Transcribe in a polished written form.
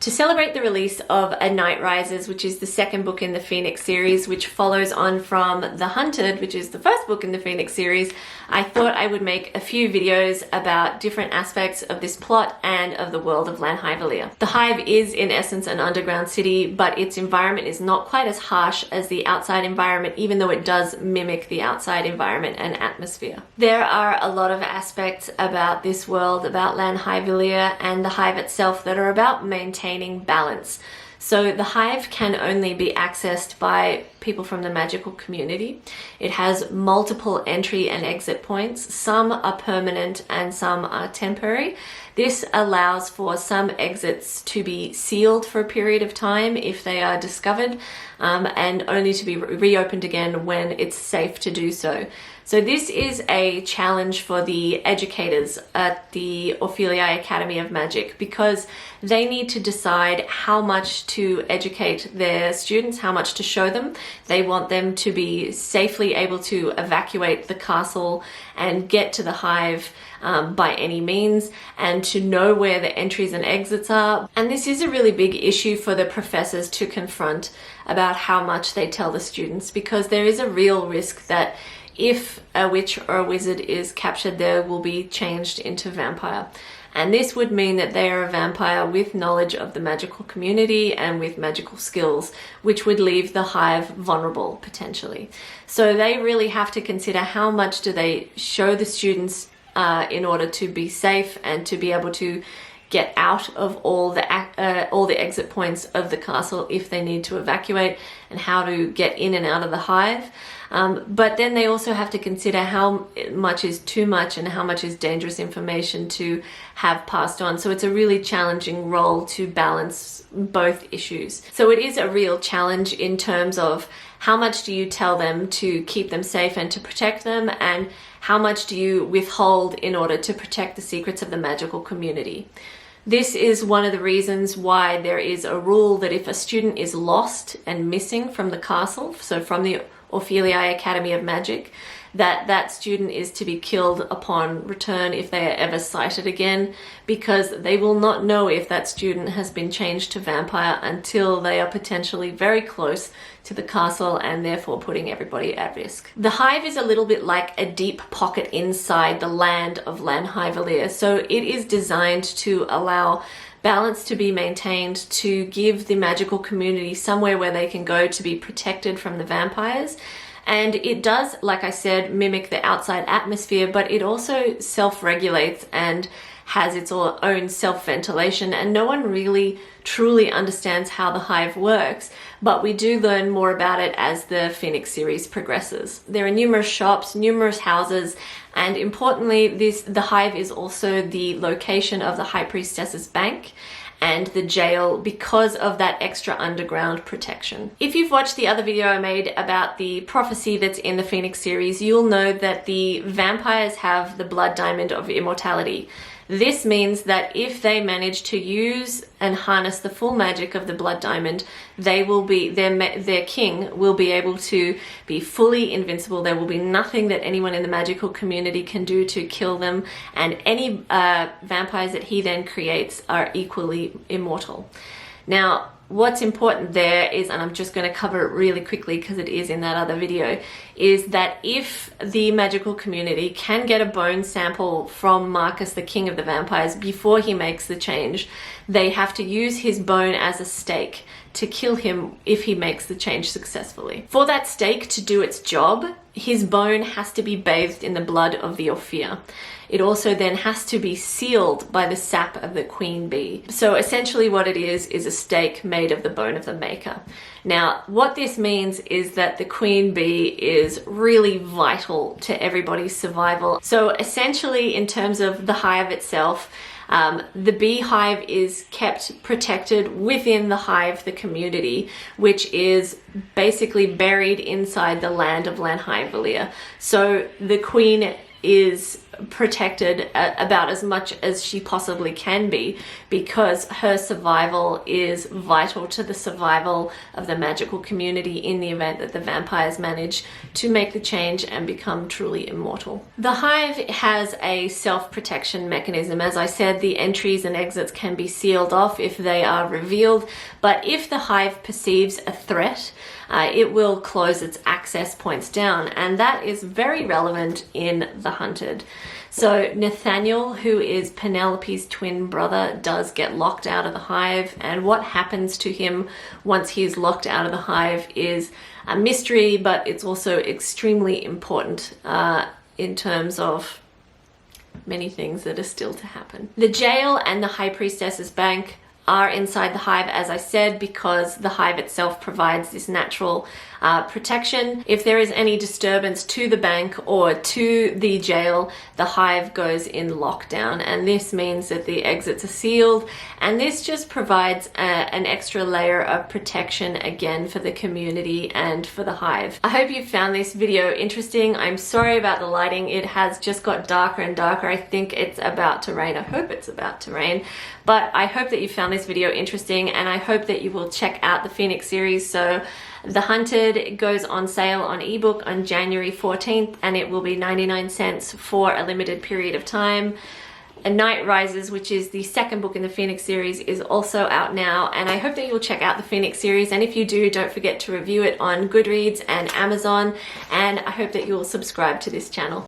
To celebrate the release of A Night Rises, which is the second book in the Phoenix series, which follows on from The Hunted, which is the first book in the Phoenix series, I thought I would make a few videos about different aspects of this plot and of the world of Lanhivelia. The Hive is in essence an underground city, but its environment is not quite as harsh as the outside environment, even though it does mimic the outside environment and atmosphere. There are a lot of aspects about this world, about Lanhivelia and the Hive itself, that are about maintaining balance. So the Hive can only be accessed by people from the magical community. It has multiple entry and exit points. Some are permanent and some are temporary. This allows for some exits to be sealed for a period of time if they are discovered, and only to be reopened again when it's safe to do so. So this is a challenge for the educators at the Ophelii Academy of Magic, because they need to decide how much to educate their students, how much to show them. They want them to be safely able to evacuate the castle and get to the Hive by any means, and to know where the entries and exits are. And this is a really big issue for the professors to confront about how much they tell the students, because there is a real risk that if a witch or a wizard is captured, they will be changed into vampire. And this would mean that they are a vampire with knowledge of the magical community and with magical skills, which would leave the Hive vulnerable potentially. So they really have to consider how much do they show the students in order to be safe and to be able to get out of all the exit points of the castle if they need to evacuate, and how to get in and out of the Hive. But then they also have to consider how much is too much and how much is dangerous information to have passed on. So it's a really challenging role to balance both issues. So it is a real challenge in terms of how much do you tell them to keep them safe and to protect them, and how much do you withhold in order to protect the secrets of the magical community. This is one of the reasons why there is a rule that if a student is lost and missing from the castle, so from the Ophelii Academy of Magic, that student is to be killed upon return if they are ever sighted again, because they will not know if that student has been changed to vampire until they are potentially very close to the castle, and therefore putting everybody at risk. The Hive is a little bit like a deep pocket inside the land of Lanhivelia. So it is designed to allow balance to be maintained, to give the magical community somewhere where they can go to be protected from the vampires. And it does, like I said, mimic the outside atmosphere, but it also self-regulates and has its own self-ventilation, and no one really truly understands how the Hive works, but we do learn more about it as the Phoenix series progresses. There are numerous shops, numerous houses, and importantly, the Hive is also the location of the High Priestess's bank and the jail, because of that extra underground protection. If you've watched the other video I made about the prophecy that's in the Phoenix series, you'll know that the vampires have the blood diamond of immortality. This means that if they manage to use and harness the full magic of the blood diamond, they will be, their king will be able to be fully invincible. There will be nothing that anyone in the magical community can do to kill them, and any vampires that he then creates are equally immortal. Now, what's important there is, and I'm just going to cover it really quickly because it is in that other video, is that if the magical community can get a bone sample from Marcus, the king of the vampires, before he makes the change, they have to use his bone as a stake to kill him if he makes the change successfully. For that stake to do its job, his bone has to be bathed in the blood of the Ophir. It also then has to be sealed by the sap of the queen bee. So essentially what it is a stake made of the bone of the maker. Now, what this means is that the queen bee is really vital to everybody's survival. So essentially, in terms of the hive itself, the beehive is kept protected within the hive, the community, which is basically buried inside the land of Lanhivelia. So the queen is protected about as much as she possibly can be, because her survival is vital to the survival of the magical community in the event that the vampires manage to make the change and become truly immortal. The Hive has a self-protection mechanism. As I said, the entries and exits can be sealed off if they are revealed, but if the Hive perceives a threat, it will close its access points down, and that is very relevant in The Hunted. So Nathaniel, who is Penelope's twin brother, does get locked out of the Hive, and what happens to him once he is locked out of the Hive is a mystery, but it's also extremely important in terms of many things that are still to happen. The jail and the High Priestess's bank are inside the Hive, as I said, because the Hive itself provides this natural protection. If there is any disturbance to the bank or to the jail, the Hive goes in lockdown, and this means that the exits are sealed, and this just provides an extra layer of protection again for the community and for the Hive. I hope you found this video interesting. I'm sorry about the lighting. It has just got darker and darker. I think it's about to rain. I hope it's about to rain, but I hope that you found this video interesting, and I hope that you will check out the Phoenix series. So The Hunted goes on sale on ebook on January 14th, and it will be 99 cents for a limited period of time. A Night Rises, which is the second book in the Phoenix series, is also out now, and I hope that you'll check out the Phoenix series, and if you do, don't forget to review it on Goodreads and Amazon, and I hope that you'll subscribe to this channel.